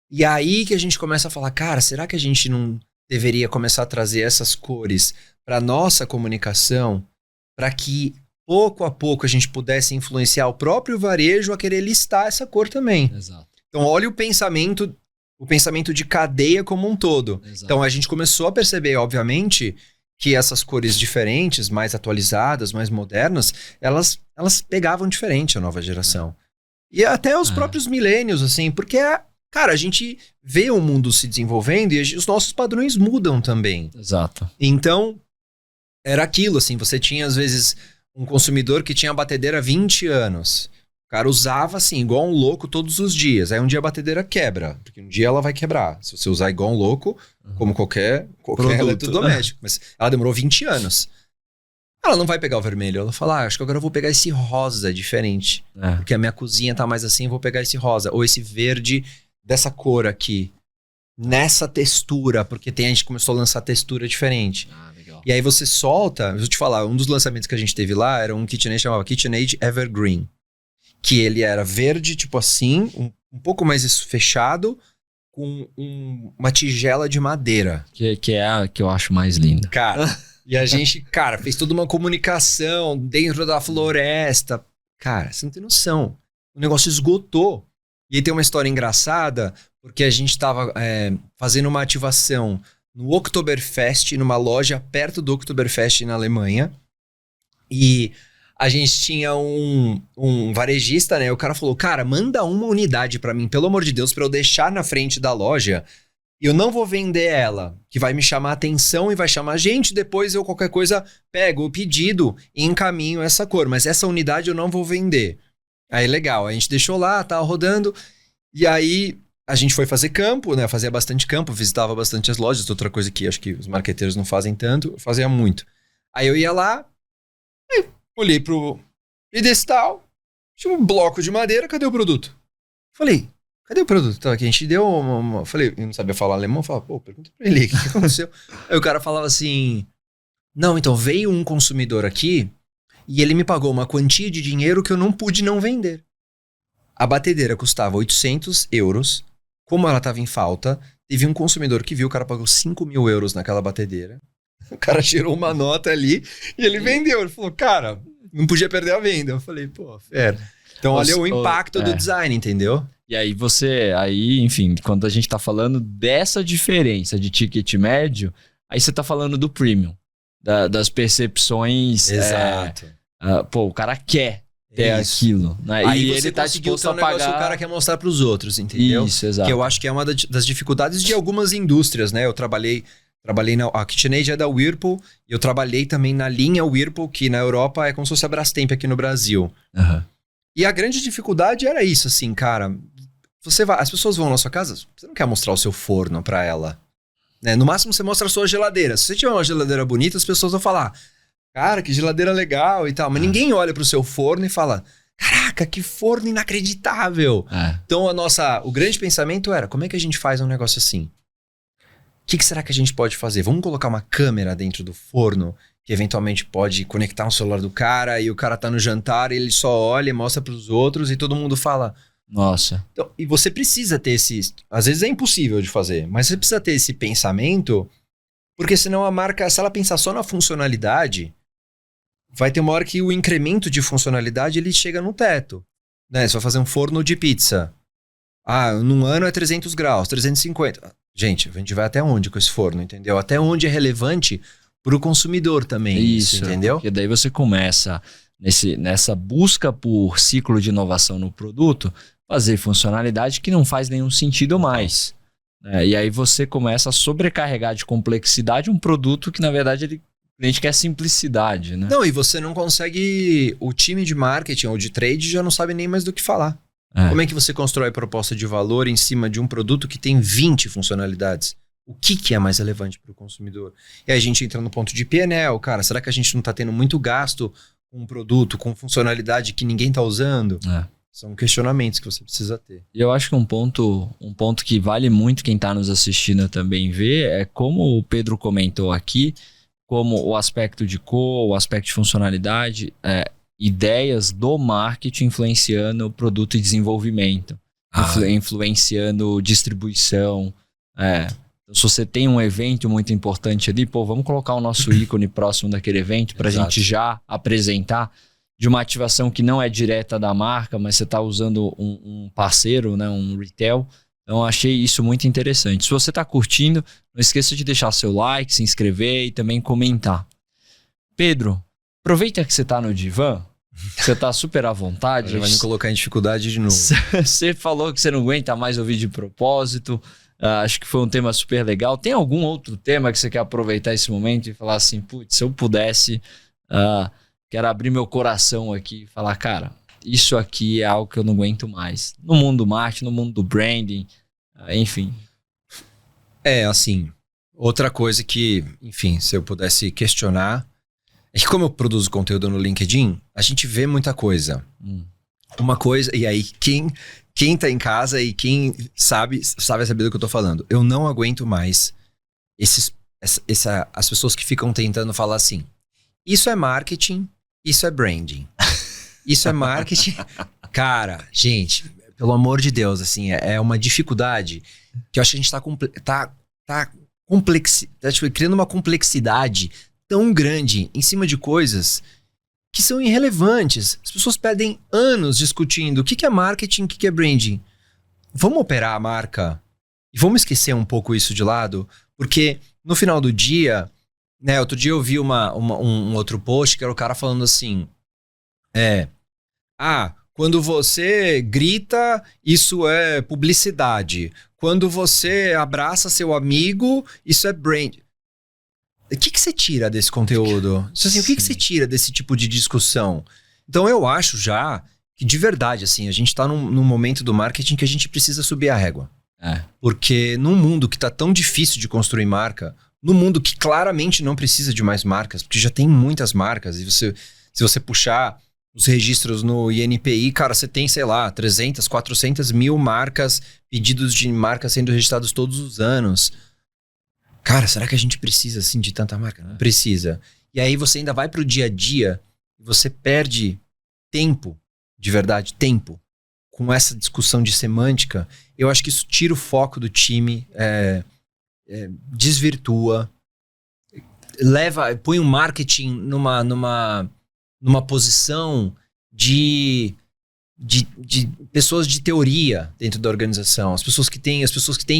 E aí que a gente começa a falar, cara, será que a gente não deveria começar a trazer essas cores para nossa comunicação, para que pouco a pouco a gente pudesse influenciar o próprio varejo a querer listar essa cor também. Exato. Então olha o pensamento de cadeia como um todo. Exato. Então a gente começou a perceber, obviamente, que essas cores diferentes, mais atualizadas, mais modernas, elas pegavam diferente a nova geração. E até os próprios millennials, assim, porque, cara, a gente vê o mundo se desenvolvendo e os nossos padrões mudam também. Exato. Então, era aquilo, assim, você tinha, às vezes, um consumidor que tinha a batedeira há 20 anos. O cara usava, assim, igual um louco todos os dias. Aí um dia a batedeira quebra, porque um dia ela vai quebrar. Se você usar igual um louco, como qualquer eletrodoméstico. Mas ela demorou 20 anos. Ela não vai pegar o vermelho. Ela fala, acho que agora eu vou pegar esse rosa diferente. Porque a minha cozinha tá mais assim, eu vou pegar esse rosa. Ou esse verde dessa cor aqui. Nessa textura, porque a gente começou a lançar textura diferente. Legal. E aí você solta, eu vou te falar, um dos lançamentos que a gente teve lá era um KitchenAid, chamava KitchenAid Evergreen. Que ele era verde, tipo assim, um pouco mais fechado, com uma tigela de madeira. Que é a que eu acho mais linda. Cara, e a gente, fez toda uma comunicação dentro da floresta. Cara, você não tem noção. O negócio esgotou. E aí tem uma história engraçada, porque a gente tava fazendo uma ativação no Oktoberfest, numa loja perto do Oktoberfest na Alemanha. E a gente tinha um varejista, né? O cara falou, cara, manda uma unidade pra mim, pelo amor de Deus, pra eu deixar na frente da loja. E eu não vou vender ela, que vai me chamar a atenção e vai chamar a gente. Depois eu, qualquer coisa, pego o pedido e encaminho essa cor. Mas essa unidade eu não vou vender. Aí, legal. A gente deixou lá, tava rodando. E aí, a gente foi fazer campo, né? Fazia bastante campo, visitava bastante as lojas. Outra coisa que acho que os marqueteiros não fazem tanto, eu fazia muito. Aí eu ia lá, olhei pro pedestal, tinha um bloco de madeira, cadê o produto? Falei, cadê o produto? Então, aqui a gente deu falei, eu não sabia falar alemão, eu falava, pô, pergunta pra ele, o que aconteceu? Aí o cara falava assim, não, então veio um consumidor aqui e ele me pagou uma quantia de dinheiro que eu não pude não vender. A batedeira custava 800 euros, como ela estava em falta, teve um consumidor que viu, o cara pagou 5 mil euros naquela batedeira, o cara tirou uma nota ali e ele vendeu. Ele falou, cara, não podia perder a venda. Eu falei, pô, fera. Então olha o impacto do design, entendeu? E aí enfim, quando a gente tá falando dessa diferença de ticket médio, aí você tá falando do premium, das percepções. Exato. O cara quer ter aquilo, né? Aí e você ele tá disposto a pagar. Que o cara quer mostrar pros outros, entendeu? Isso, exato. Que eu acho que é uma das dificuldades de algumas indústrias, né? Eu trabalhei a KitchenAid é da Whirlpool, e eu trabalhei também na linha Whirlpool, que na Europa é como se fosse a Brastemp aqui no Brasil. Uhum. E a grande dificuldade era isso, assim, cara. As pessoas vão na sua casa, você não quer mostrar o seu forno pra ela. Né? No máximo você mostra a sua geladeira. Se você tiver uma geladeira bonita, as pessoas vão falar, cara, que geladeira legal e tal. Mas ninguém olha pro seu forno e fala, caraca, que forno inacreditável. Então o grande pensamento era, como é que a gente faz um negócio assim? O que será que a gente pode fazer? Vamos colocar uma câmera dentro do forno que eventualmente pode conectar um celular do cara e o cara tá no jantar e ele só olha e mostra pros outros e todo mundo fala... Nossa. Então, e você precisa ter às vezes é impossível de fazer, mas você precisa ter esse pensamento, porque senão a marca, se ela pensar só na funcionalidade, vai ter uma hora que o incremento de funcionalidade ele chega no teto. Né? Você vai fazer um forno de pizza. Num ano é 300 graus, 350. Gente, a gente vai até onde com esse forno, entendeu? Até onde é relevante pro consumidor também, isso, entendeu? Porque daí você começa nessa busca por ciclo de inovação no produto, fazer funcionalidade que não faz nenhum sentido mais. E aí você começa a sobrecarregar de complexidade um produto que, na verdade, a gente quer simplicidade, né? Não, e você não consegue... O time de marketing ou de trade já não sabe nem mais do que falar. Como é que você constrói proposta de valor em cima de um produto que tem 20 funcionalidades? O que é mais relevante para o consumidor? E aí a gente entra no ponto de PNL, cara, será que a gente não está tendo muito gasto com um produto, com funcionalidade que ninguém está usando? São questionamentos que você precisa ter. E eu acho que um ponto que vale muito quem está nos assistindo também ver é como o Pedro comentou aqui, como o aspecto de cor, o aspecto de funcionalidade, ideias do marketing influenciando o produto e desenvolvimento, influenciando distribuição. Então, se você tem um evento muito importante ali, vamos colocar o nosso ícone próximo daquele evento para a gente já apresentar de uma ativação que não é direta da marca, mas você está usando um parceiro, né, um retail. Então, eu achei isso muito interessante. Se você está curtindo, não esqueça de deixar seu like, se inscrever e também comentar. Pedro, aproveita que você está no divã, você está super à vontade. Vai me colocar em dificuldade de novo. Você falou que você não aguenta mais ouvir de propósito. Acho que foi um tema super legal. Tem algum outro tema que você quer aproveitar esse momento e falar assim, putz, se eu pudesse, quero abrir meu coração aqui e falar, cara, isso aqui é algo que eu não aguento mais. No mundo do marketing, no mundo do branding, enfim. Assim, outra coisa que, enfim, se eu pudesse questionar, é que como eu produzo conteúdo no LinkedIn, a gente vê muita coisa. Uma coisa, e aí quem tá em casa e quem sabe do que eu tô falando. Eu não aguento mais as pessoas que ficam tentando falar assim, isso é marketing, isso é branding. Isso é marketing. Cara, gente, pelo amor de Deus, assim, é uma dificuldade que eu acho que a gente tá criando uma complexidade tão grande em cima de coisas que são irrelevantes. As pessoas perdem anos discutindo o que é marketing, o que é branding. Vamos operar a marca e vamos esquecer um pouco isso de lado, porque no final do dia, né, outro dia eu vi um outro post que era o cara falando assim, quando você grita, isso é publicidade. Quando você abraça seu amigo, isso é brand. O que você tira desse conteúdo? Assim, o que você tira desse tipo de discussão? Então eu acho já que de verdade, assim, a gente tá num momento do marketing que a gente precisa subir a régua. Porque num mundo que tá tão difícil de construir marca, num mundo que claramente não precisa de mais marcas, porque já tem muitas marcas, e se você puxar os registros no INPI, cara, você tem, sei lá, 300, 400 mil marcas, pedidos de marcas sendo registrados todos os anos. Cara, será que a gente precisa, assim, de tanta marca? Não precisa. E aí você ainda vai pro dia a dia e você perde tempo, de verdade, tempo, com essa discussão de semântica. Eu acho que isso tira o foco do time, desvirtua, põe o marketing numa posição de pessoas de teoria dentro da organização. As pessoas que têm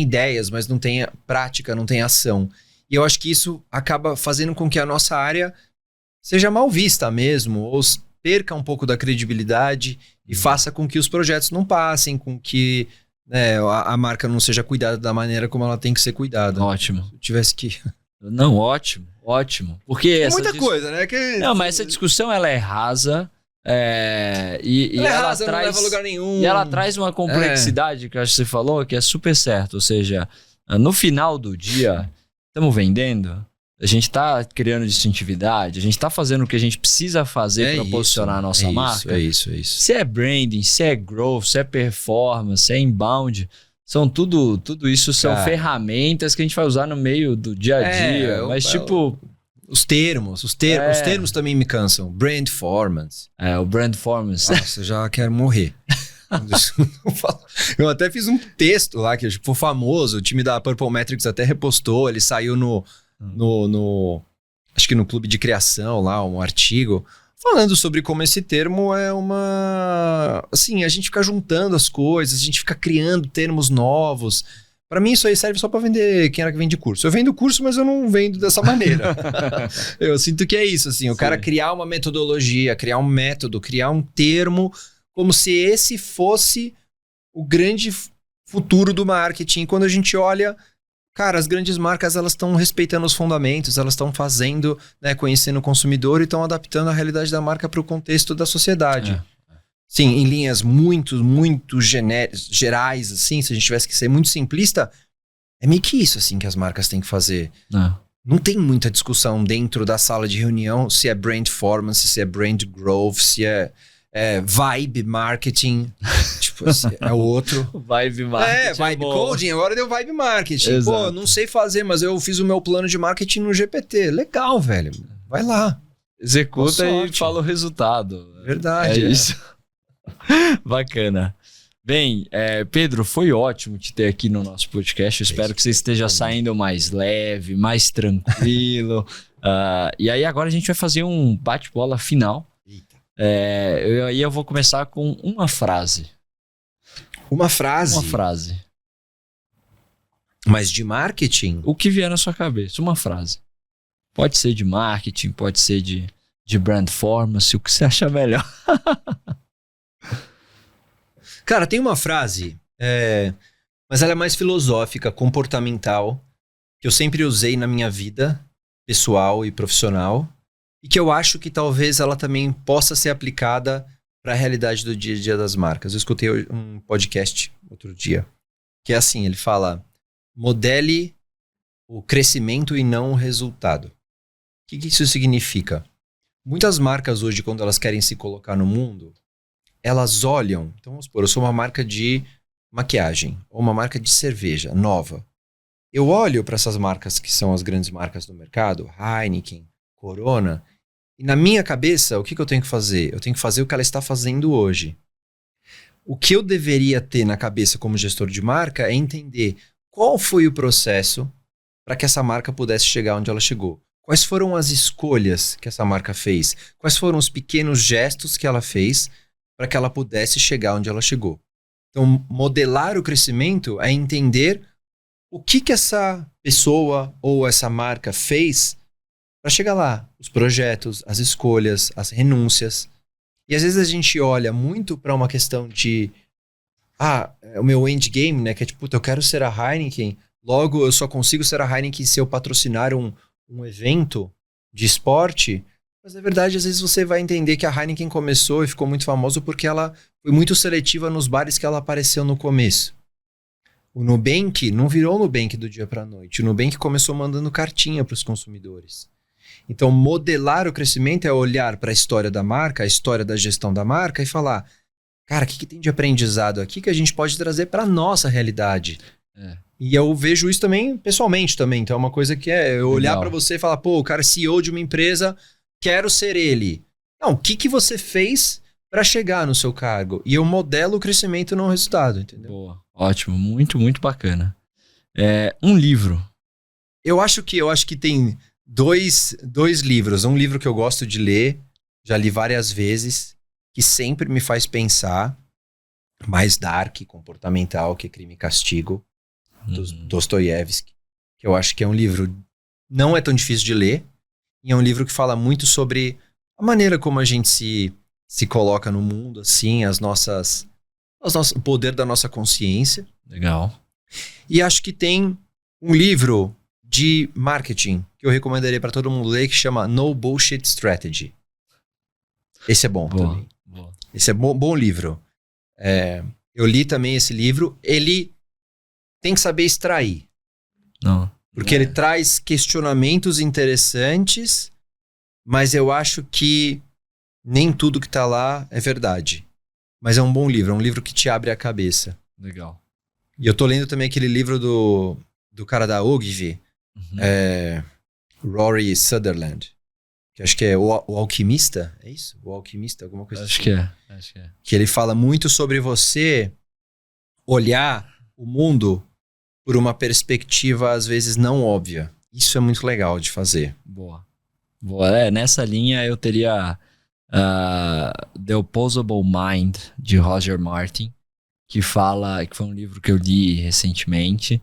ideias, mas não têm prática, não têm ação. E eu acho que isso acaba fazendo com que a nossa área seja mal vista mesmo, ou perca um pouco da credibilidade e faça com que os projetos não passem, com que a marca não seja cuidada da maneira como ela tem que ser cuidada. Ótimo. Se eu tivesse que... Não, ótimo. Porque é muita coisa, né? Não, mas essa discussão ela é rasa. E ela traz, não leva a lugar nenhum. E ela traz uma complexidade que eu acho que você falou que é super certo. Ou seja, no final do dia, estamos vendendo, a gente está criando distintividade, a gente está fazendo o que a gente precisa fazer para posicionar a nossa marca. É isso. Se é branding, se é growth, se é performance, se é inbound, tudo isso são ferramentas que a gente vai usar no meio do dia a dia. Os termos também me cansam. Brandformance. O brandformance. Nossa, eu já quero morrer. Eu até fiz um texto lá que ficou famoso. O time da Purple Metrics até repostou. Ele saiu acho que no clube de criação lá, um artigo falando sobre como esse termo é assim, a gente fica juntando as coisas, a gente fica criando termos novos. Pra mim isso aí serve só pra vender quem era que vende curso. Eu vendo curso, mas eu não vendo dessa maneira. Eu sinto que é isso, assim, o cara criar uma metodologia, criar um método, criar um termo, como se esse fosse o grande futuro do marketing. Quando a gente olha, cara, as grandes marcas, elas estão respeitando os fundamentos, elas estão fazendo, conhecendo o consumidor e estão adaptando a realidade da marca para o contexto da sociedade. Sim, em linhas muito gerais, assim, se a gente tivesse que ser muito simplista, é meio que isso, assim, que as marcas têm que fazer. Não tem muita discussão dentro da sala de reunião se é brandformance, se é brand growth, se é vibe marketing, tipo assim, é o outro. Vibe marketing. Vibe coding, agora deu vibe marketing. Exato. Pô, não sei fazer, mas eu fiz o meu plano de marketing no GPT. Legal, velho. Vai lá. Executa e fala o resultado. Verdade. É isso. Bacana. Bem, Pedro, foi ótimo te ter aqui no nosso podcast. Eu espero que você esteja saindo mais leve, mais tranquilo. E aí agora a gente vai fazer um bate-bola final. Eu vou começar com uma frase. Uma frase? Uma frase. Mas de marketing? O que vier na sua cabeça, uma frase. Pode ser de marketing, pode ser de brandformance, o que você achar melhor. Cara, tem uma frase, mas ela é mais filosófica, comportamental, que eu sempre usei na minha vida pessoal e profissional, e que eu acho que talvez ela também possa ser aplicada para a realidade do dia a dia das marcas. Eu escutei um podcast outro dia, que é assim, ele fala, modele o crescimento e não o resultado. O que isso significa? Muitas marcas hoje, quando elas querem se colocar no mundo, elas olham, então vamos supor, eu sou uma marca de maquiagem, ou uma marca de cerveja nova. Eu olho para essas marcas que são as grandes marcas do mercado, Heineken, Corona, e na minha cabeça, o que eu tenho que fazer? Eu tenho que fazer o que ela está fazendo hoje. O que eu deveria ter na cabeça como gestor de marca é entender qual foi o processo para que essa marca pudesse chegar onde ela chegou. Quais foram as escolhas que essa marca fez? Quais foram os pequenos gestos que ela fez para que ela pudesse chegar onde ela chegou? Então, modelar o crescimento é entender o que essa pessoa ou essa marca fez para chegar lá. Os projetos, as escolhas, as renúncias. E às vezes a gente olha muito para uma questão de o meu endgame, né? Que é tipo, eu quero ser a Heineken, logo eu só consigo ser a Heineken se eu patrocinar um evento de esporte. Mas na verdade, às vezes você vai entender que a Heineken começou e ficou muito famosa porque ela foi muito seletiva nos bares que ela apareceu no começo. O Nubank não virou o Nubank do dia para a noite. O Nubank começou mandando cartinha para os consumidores. Então, modelar o crescimento é olhar para a história da marca, a história da gestão da marca e falar, cara, o que tem de aprendizado aqui que a gente pode trazer para a nossa realidade? E eu vejo isso também pessoalmente também. Então é uma coisa que é eu olhar para você e falar, pô, o cara é CEO de uma empresa, quero ser ele. Não, o que você fez para chegar no seu cargo? E eu modelo o crescimento no resultado, entendeu? Boa, ótimo, muito, muito bacana. Um livro. Eu acho que tem dois livros. Um livro que eu gosto de ler, já li várias vezes, que sempre me faz pensar, mais dark, comportamental, que é Crime e Castigo, do Dostoiévski, que eu acho que é um livro não é tão difícil de ler, e é um livro que fala muito sobre a maneira como a gente se coloca no mundo, assim, o poder da nossa consciência. Legal. E acho que tem um livro de marketing que eu recomendaria para todo mundo ler, que chama No Bullshit Strategy. Esse é bom também. Boa. Esse é bom livro. Eu li também esse livro. Ele tem que saber extrair. Não. Porque ele traz questionamentos interessantes, mas eu acho que nem tudo que tá lá é verdade. Mas é um bom livro, é um livro que te abre a cabeça. Legal. E eu tô lendo também aquele livro do cara da Ogilvy, Rory Sutherland, que acho que é o Alquimista, é isso? O Alquimista, alguma coisa acho assim. Acho que é. Que ele fala muito sobre você olhar o mundo por uma perspectiva, às vezes, não óbvia. Isso é muito legal de fazer. Boa. Nessa linha eu teria The Opposable Mind, de Roger Martin, que foi um livro que eu li recentemente.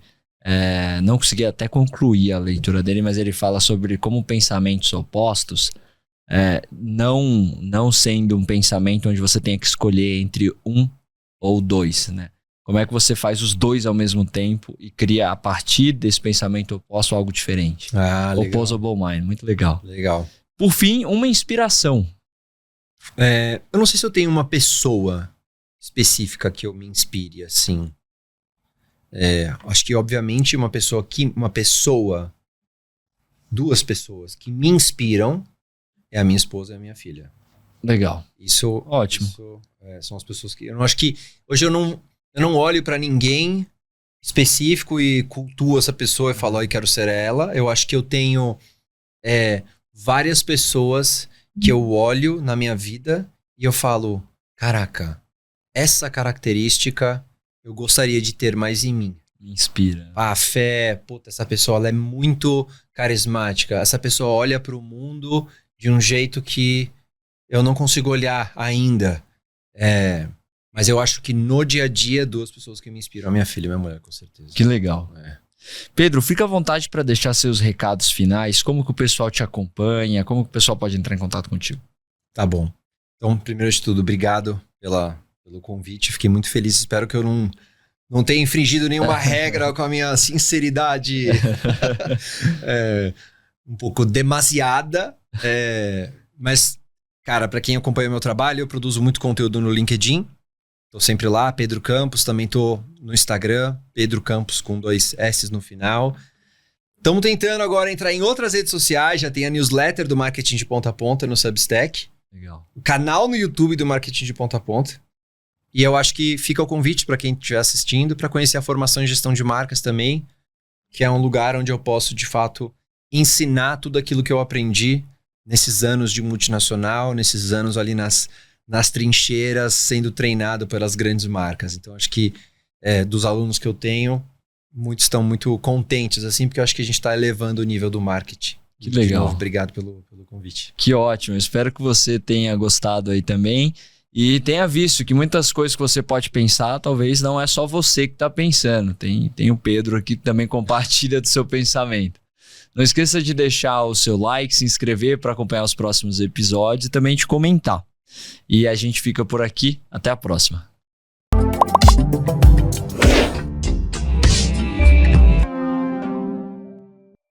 Não consegui até concluir a leitura dele, mas ele fala sobre como pensamentos opostos, não sendo um pensamento onde você tenha que escolher entre um ou dois, né? Como é que você faz os dois ao mesmo tempo e cria a partir desse pensamento oposto algo diferente? Legal. Opposable Mind, muito legal. Legal. Por fim, uma inspiração. Eu não sei se eu tenho uma pessoa específica que eu me inspire, assim. Acho que, obviamente, duas pessoas que me inspiram é a minha esposa e a minha filha. Legal. Isso, ótimo. São as pessoas que... Eu acho que hoje eu não olho pra ninguém específico e cultuo essa pessoa e falo, quero ser ela. Eu acho que eu tenho várias pessoas que eu olho na minha vida e eu falo, caraca, essa característica eu gostaria de ter mais em mim. Me inspira. A fé, essa pessoa ela é muito carismática. Essa pessoa olha pro mundo de um jeito que eu não consigo olhar ainda. Mas eu acho que no dia a dia, duas pessoas que me inspiram. A minha filha e minha mulher, com certeza. Que legal. Pedro, fica à vontade para deixar seus recados finais. Como que o pessoal te acompanha? Como que o pessoal pode entrar em contato contigo? Tá bom. Então, primeiro de tudo, obrigado pelo convite. Fiquei muito feliz. Espero que eu não tenha infringido nenhuma regra com a minha sinceridade um pouco demasiada. Mas, cara, para quem acompanha meu trabalho, eu produzo muito conteúdo no LinkedIn. Tô sempre lá, Pedro Campos. Também tô no Instagram, Pedro Campos com 2 S no final. Estamos tentando agora entrar em outras redes sociais. Já tem a newsletter do Marketing de Ponta a Ponta no Substack. Legal. O canal no YouTube do Marketing de Ponta a Ponta. E eu acho que fica o convite para quem estiver assistindo para conhecer a formação em gestão de marcas também, que é um lugar onde eu posso, de fato, ensinar tudo aquilo que eu aprendi nesses anos de multinacional, nesses anos ali nas trincheiras, sendo treinado pelas grandes marcas. Então, acho que dos alunos que eu tenho, muitos estão muito contentes, assim, porque eu acho que a gente está elevando o nível do marketing. Que legal. De novo, obrigado pelo convite. Que ótimo. Espero que você tenha gostado aí também. E tenha visto que muitas coisas que você pode pensar, talvez não é só você que está pensando. Tem o Pedro aqui que também compartilha do seu pensamento. Não esqueça de deixar o seu like, se inscrever para acompanhar os próximos episódios e também de comentar. E a gente fica por aqui. Até a próxima.